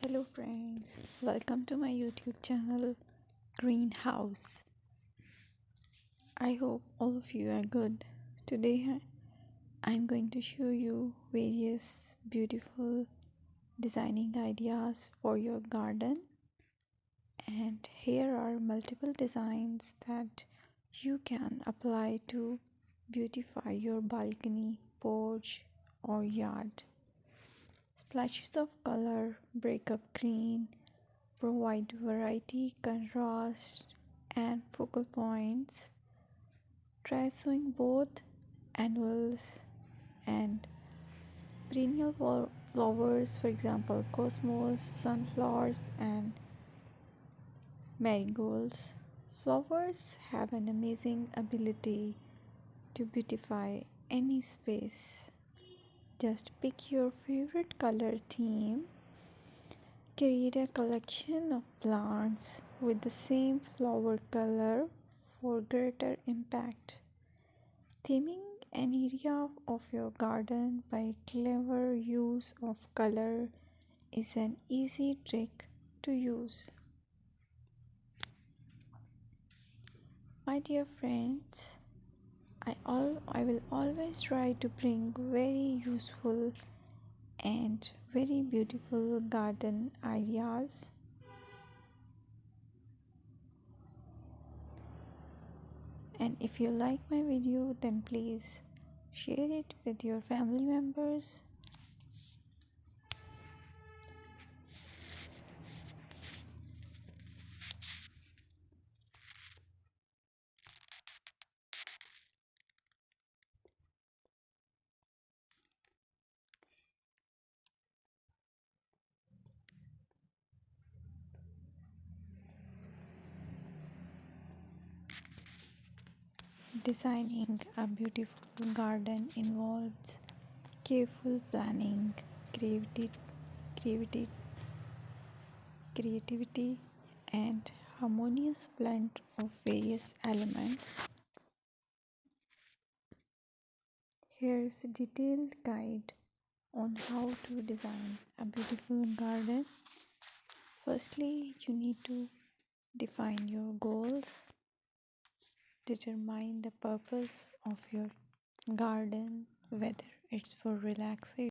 Hello friends, welcome to my YouTube channel Greenhouse. I hope all of you are good. Today I'm going to show you various beautiful designing ideas for your garden, and here are multiple designs that you can apply to beautify your balcony, porch or yard. Splashes of color break up green, provide variety, contrast, and focal points. Try sowing both annuals and perennial flowers, for example, cosmos, sunflowers, and marigolds. Flowers have an amazing ability to beautify any space. Just pick your favorite color theme. Create a collection of plants with the same flower color for greater impact. Theming an area of your garden by clever use of color is an easy trick to use. My dear friends, I will always try to bring very useful and very beautiful garden ideas. And if you like my video, then please share it with your family members. Designing a beautiful garden involves careful planning, creativity, creativity, creativity, and harmonious blend of various elements. Here's a detailed guide on how to design a beautiful garden. Firstly, you need to define your goals, determine the purpose of your garden, whether it's for relaxation